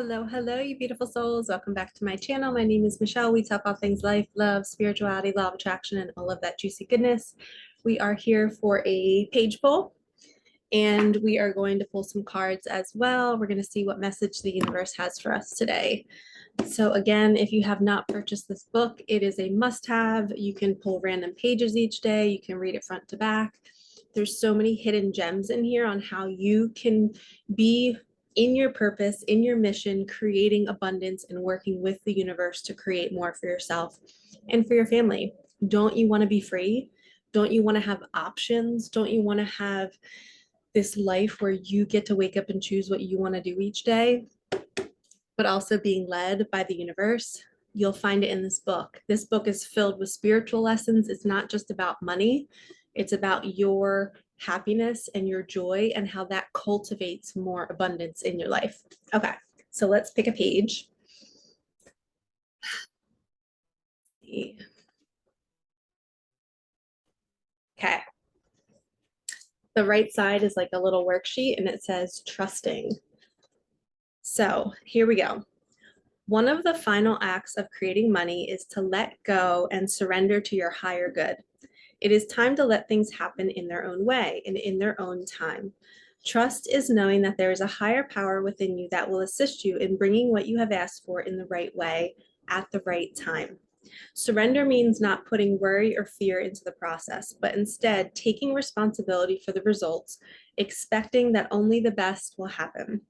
Hello, hello, you beautiful souls. Welcome back to my channel. My name is Michelle. We talk all things life, love, spirituality, law of attraction, and all of that juicy goodness. We are here for a page pull, and we are going to pull some cards as well. We're going to see what message the universe has for us today. So again, if you have not purchased this book, it is a must-have. You can pull random pages each day. You can read it front to back. There's so many hidden gems in here on how you can be in your purpose, in your mission, creating abundance and working with the universe to create more for yourself and for your family. Don't you want to be free? Don't you want to have options? Don't you want to have this life where you get to wake up and choose what you want to do each day, but also being led by the universe? You'll find it in this book. This book is filled with spiritual lessons. It's not just about money. It's about your happiness and your joy and how that cultivates more abundance in your life. Okay, so let's pick a page. Okay. The right side is like a little worksheet and it says trusting. So here we go. One of the final acts of creating money is to let go and surrender to your higher good. It is time to let things happen in their own way and in their own time. Trust is knowing that there is a higher power within you that will assist you in bringing what you have asked for in the right way at the right time. Surrender means not putting worry or fear into the process, but instead taking responsibility for the results, expecting that only the best will happen.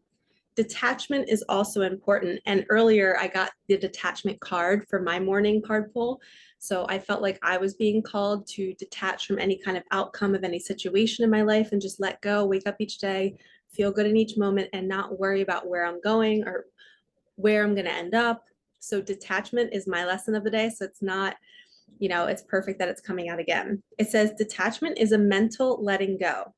Detachment is also important. And earlier I got the detachment card for my morning card pull. So I felt like I was being called to detach from any kind of outcome of any situation in my life and just let go, wake up each day, feel good in each moment, and not worry about where I'm going or where I'm going to end up. So detachment is my lesson of the day. So it's not, it's perfect that it's coming out again. It says detachment is a mental letting go,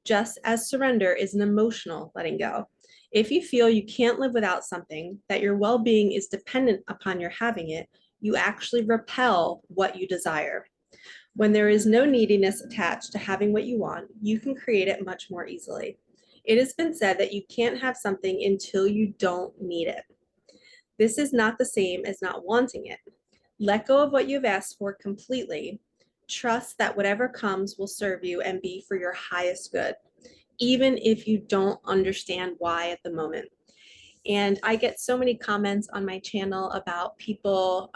just as surrender is an emotional letting go. If you feel you can't live without something, that your well-being is dependent upon your having it, you actually repel what you desire. When there is no neediness attached to having what you want, you can create it much more easily. It has been said that you can't have something until you don't need it. This is not the same as not wanting it. Let go of what you've asked for completely. Trust that whatever comes will serve you and be for your highest good, even if you don't understand why at the moment. And I get so many comments on my channel about people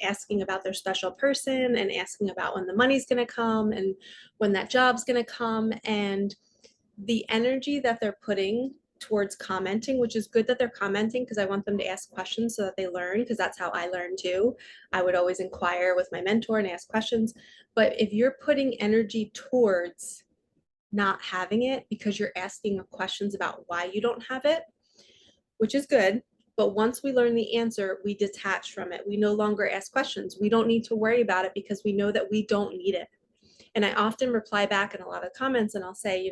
asking about their special person and asking about when the money's going to come and when that job's going to come. And the energy that they're putting towards commenting, which is good that they're commenting because I want them to ask questions so that they learn, because that's how I learn too. I would always inquire with my mentor and ask questions. But if you're putting energy towards not having it because you're asking questions about why you don't have it, which is good. But once we learn the answer, we detach from it. We no longer ask questions. We don't need to worry about it because we know that we don't need it. And I often reply back in a lot of comments and I'll say,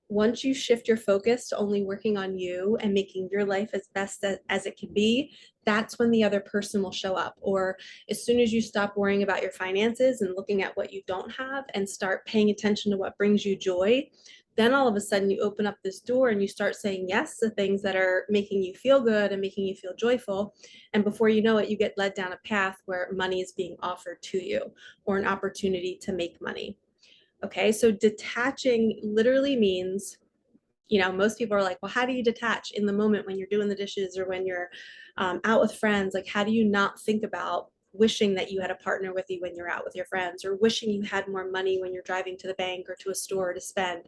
once you shift your focus to only working on you and making your life as best as it can be, that's when the other person will show up. Or as soon as you stop worrying about your finances and looking at what you don't have and start paying attention to what brings you joy, then all of a sudden you open up this door and you start saying yes to things that are making you feel good and making you feel joyful. And before you know it, you get led down a path where money is being offered to you or an opportunity to make money. Okay, so detaching literally means, most people are like, well, how do you detach in the moment when you're doing the dishes or when you're out with friends? Like, how do you not think about wishing that you had a partner with you when you're out with your friends, or wishing you had more money when you're driving to the bank or to a store to spend?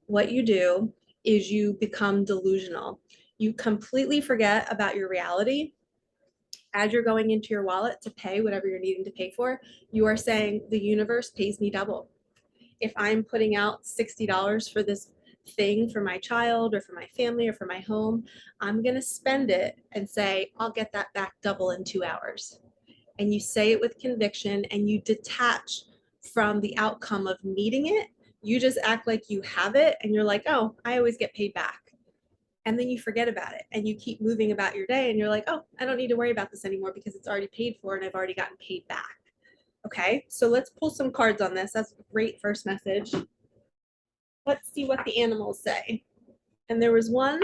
What you do is you become delusional. You completely forget about your reality. As you're going into your wallet to pay whatever you're needing to pay for, you are saying the universe pays me double. If I'm putting out $60 for this thing for my child or for my family or for my home, I'm going to spend it and say, I'll get that back double in 2 hours. And you say it with conviction and you detach from the outcome of needing it. You just act like you have it and you're like, oh, I always get paid back. And then you forget about it and you keep moving about your day and you're like, oh, I don't need to worry about this anymore because it's already paid for and I've already gotten paid back. Okay, so let's pull some cards on this. That's a great first message. Let's see what the animals say. And there was one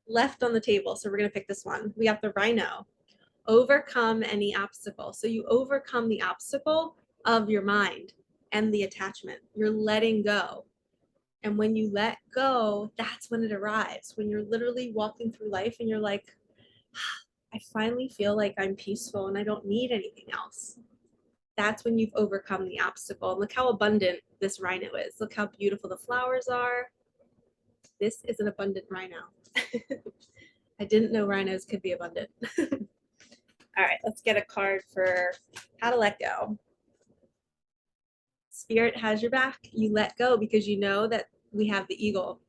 left on the table. So we're going to pick this one. We have the rhino. Overcome any obstacle. So you overcome the obstacle of your mind and the attachment. You're letting go. And when you let go, that's when it arrives. When you're literally walking through life and you're like, I finally feel like I'm peaceful and I don't need anything else. That's when you've overcome the obstacle. And look how abundant this rhino is. Look how beautiful the flowers are. This is an abundant rhino. I didn't know rhinos could be abundant. All right, let's get a card for how to let go. Spirit has your back. You let go because you know that we have the eagle.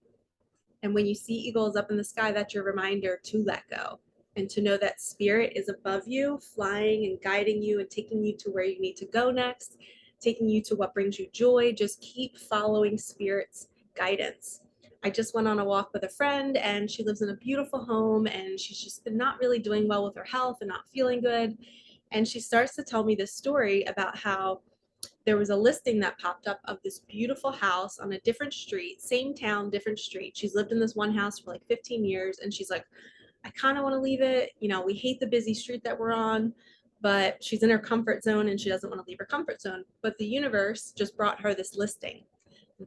And when you see eagles up in the sky, that's your reminder to let go and to know that spirit is above you, flying and guiding you and taking you to where you need to go next, taking you to what brings you joy. Just keep following spirit's guidance. I just went on a walk with a friend and she lives in a beautiful home and she's just been not really doing well with her health and not feeling good. And she starts to tell me this story about how there was a listing that popped up of this beautiful house on a different street, same town, different street. She's lived in this one house for like 15 years and she's like, I kind of want to leave it. You know, we hate the busy street that we're on, but she's in her comfort zone and she doesn't want to leave her comfort zone. But the universe just brought her this listing.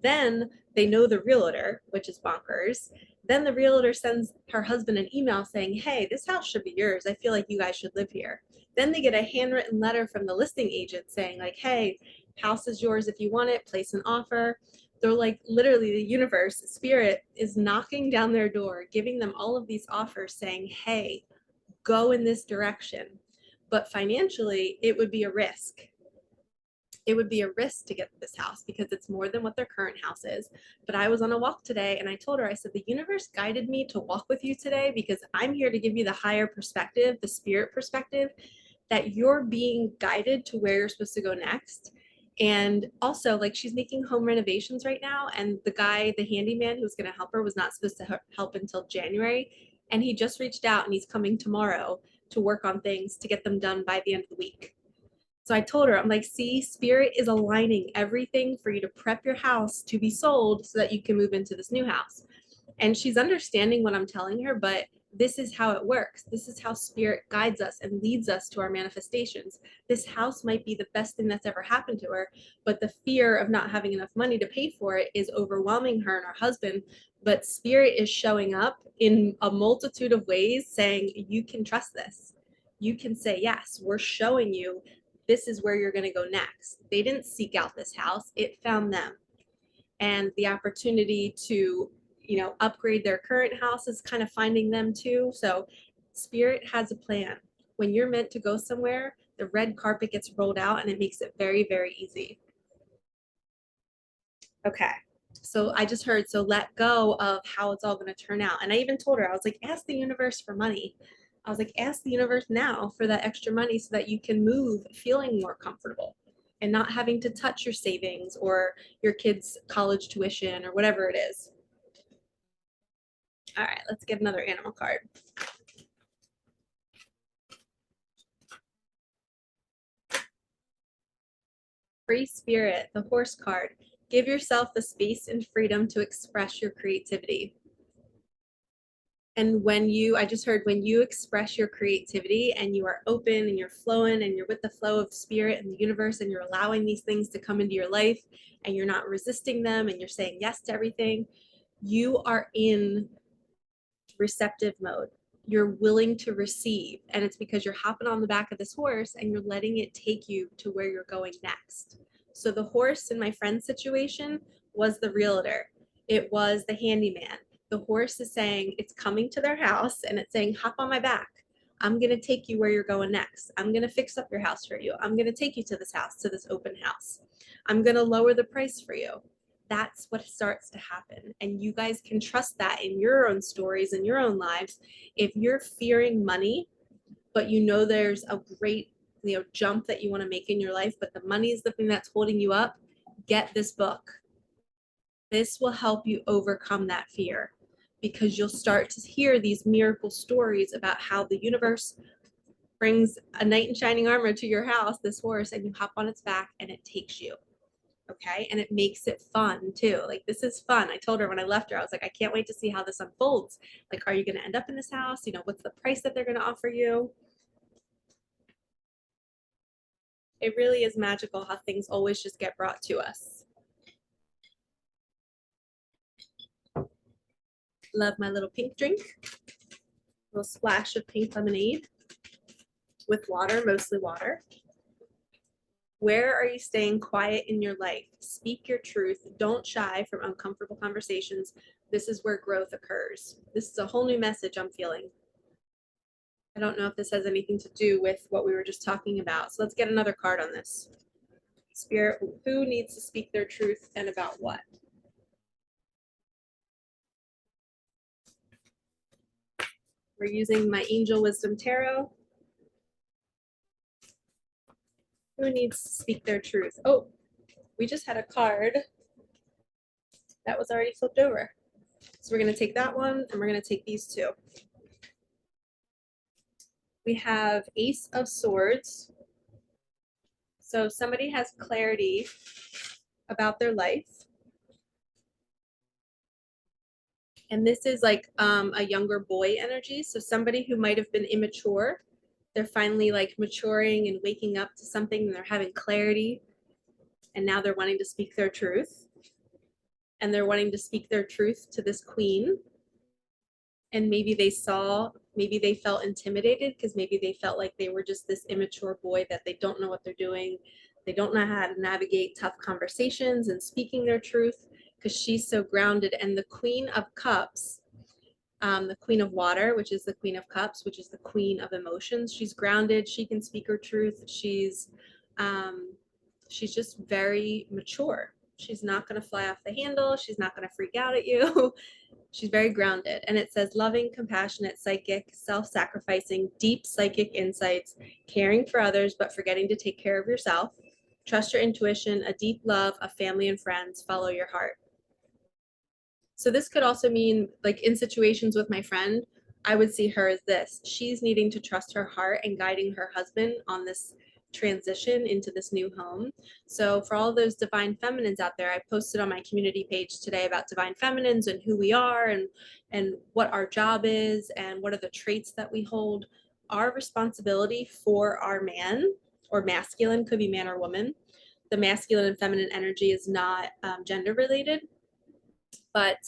Then they know the realtor, which is bonkers. Then the realtor sends her husband an email saying, hey, this house should be yours. I feel like you guys should live here. Then they get a handwritten letter from the listing agent saying like, hey, house is yours if you want it, place an offer. They're like, literally the universe, spirit is knocking down their door, giving them all of these offers saying, hey, go in this direction. But financially, it would be a risk. It would be a risk to get this house because it's more than what their current house is. But I was on a walk today and I told her, I said, the universe guided me to walk with you today because I'm here to give you the higher perspective, the spirit perspective, that you're being guided to where you're supposed to go next. And also, like, she's making home renovations right now. And the guy, the handyman who's going to help her, was not supposed to help until January. And he just reached out and he's coming tomorrow to work on things to get them done by the end of the week. So I told her, I'm like, see, spirit is aligning everything for you to prep your house to be sold so that you can move into this new house. And she's understanding what I'm telling her, but this is how it works. This is how spirit guides us and leads us to our manifestations. This house might be the best thing that's ever happened to her, but the fear of not having enough money to pay for it is overwhelming her and her husband. But spirit is showing up in a multitude of ways saying, you can trust this. You can say, yes, we're showing you this is where you're going to go next. They didn't seek out this house, it found them. And the opportunity to, you know, upgrade their current house is kind of finding them too. So spirit has a plan. When you're meant to go somewhere, the red carpet gets rolled out and it makes it very, very easy. Okay. So I just heard, so let go of how it's all going to turn out. And I even told her, I was like, ask the universe for money. I was like, ask the universe now for that extra money so that you can move feeling more comfortable and not having to touch your savings or your kids' college tuition or whatever it is. All right, let's get another animal card. Free spirit, the horse card. Give yourself the space and freedom to express your creativity. And when you, I just heard, when you express your creativity and you are open and you're flowing and you're with the flow of spirit and the universe and you're allowing these things to come into your life and you're not resisting them and you're saying yes to everything, you are in receptive mode. You're willing to receive. And it's because you're hopping on the back of this horse and you're letting it take you to where you're going next. So the horse in my friend's situation was the realtor. It was the handyman. The horse is saying it's coming to their house and it's saying, hop on my back. I'm going to take you where you're going next. I'm going to fix up your house for you. I'm going to take you to this house, to this open house. I'm going to lower the price for you. That's what starts to happen. And you guys can trust that in your own stories and your own lives. If you're fearing money, but you know there's a great, you know, jump that you want to make in your life, but the money is the thing that's holding you up, get this book. This will help you overcome that fear because you'll start to hear these miracle stories about how the universe brings a knight in shining armor to your house, this horse, and you hop on its back and it takes you. Okay. And it makes it fun too. Like, this is fun. I told her when I left her, I was like, I can't wait to see how this unfolds. Like, are you going to end up in this house? You know, what's the price that they're going to offer you? It really is magical how things always just get brought to us. Love my little pink drink. A little splash of pink lemonade with water, mostly water. Where are you staying quiet in your life? Speak your truth. Don't shy from uncomfortable conversations. This is where growth occurs. This is a whole new message I'm feeling. I don't know if this has anything to do with what we were just talking about. So let's get another card on this. Spirit, who needs to speak their truth and about what? We're using my Angel Wisdom Tarot. Who needs to speak their truth? Oh, we just had a card that was already flipped over. So we're going to take that one and we're going to take these two. We have Ace of Swords. So somebody has clarity about their life. And this is like a younger boy energy. So somebody who might have been immature, they're finally like maturing and waking up to something and they're having clarity. And now they're wanting to speak their truth. And they're wanting to speak their truth to this queen. And maybe they felt intimidated because maybe they felt like they were just this immature boy that they don't know what they're doing. They don't know how to navigate tough conversations and speaking their truth because she's so grounded. And the Queen of Cups, the Queen of Water, which is the Queen of Cups, which is the Queen of Emotions, she's grounded. She can speak her truth. She's just very mature. She's not going to fly off the handle. She's not going to freak out at you. She's very grounded. And it says loving, compassionate, psychic, self-sacrificing, deep psychic insights, caring for others, but forgetting to take care of yourself. Trust your intuition, a deep love of family and friends, follow your heart. So this could also mean, like, in situations with my friend, I would see her as this. She's needing to trust her heart and guiding her husband on this transition into this new home. So for all those divine feminines out there, I posted on my community page today about divine feminines and who we are and what our job is and what are the traits that we hold. Our responsibility for our man, or masculine, could be man or woman. The masculine and feminine energy is not gender related. But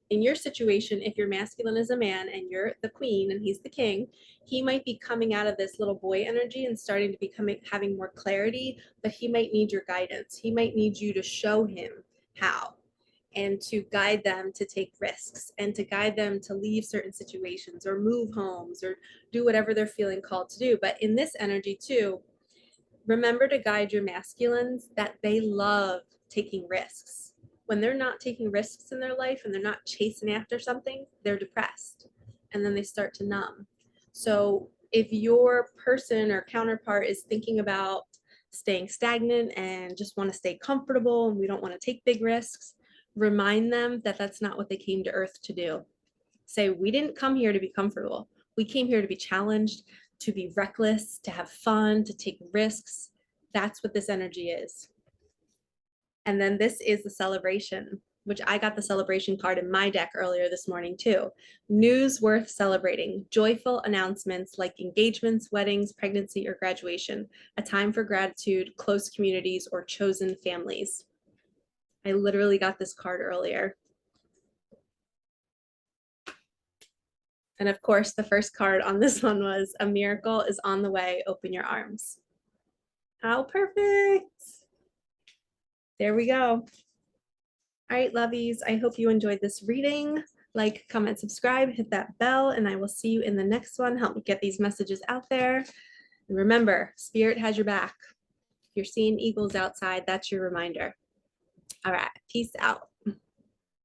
in your situation, if your masculine is a man and you're the queen and he's the king, he might be coming out of this little boy energy and starting to become having more clarity, but he might need your guidance. He might need you to show him how, and to guide them to take risks and to guide them to leave certain situations or move homes or do whatever they're feeling called to do. But in this energy too, remember to guide your masculines that they love taking risks. When they're not taking risks in their life and they're not chasing after something, they're depressed and then they start to numb. So if your person or counterpart is thinking about staying stagnant and just want to stay comfortable and we don't want to take big risks, remind them that that's not what they came to Earth to do. Say, we didn't come here to be comfortable. We came here to be challenged, to be reckless, to have fun, to take risks. That's what this energy is. And then this is the celebration, which I got the celebration card in my deck earlier this morning too. News worth celebrating, joyful announcements like engagements, weddings, pregnancy, or graduation, a time for gratitude, close communities, or chosen families. I literally got this card earlier. And of course, the first card on this one was a miracle is on the way, open your arms. How perfect. There we go. All right, lovies, I hope you enjoyed this reading. Like, comment, subscribe, hit that bell, and I will see you in the next one. Help me get these messages out there. And remember, Spirit has your back. If you're seeing eagles outside, that's your reminder. All right, peace out.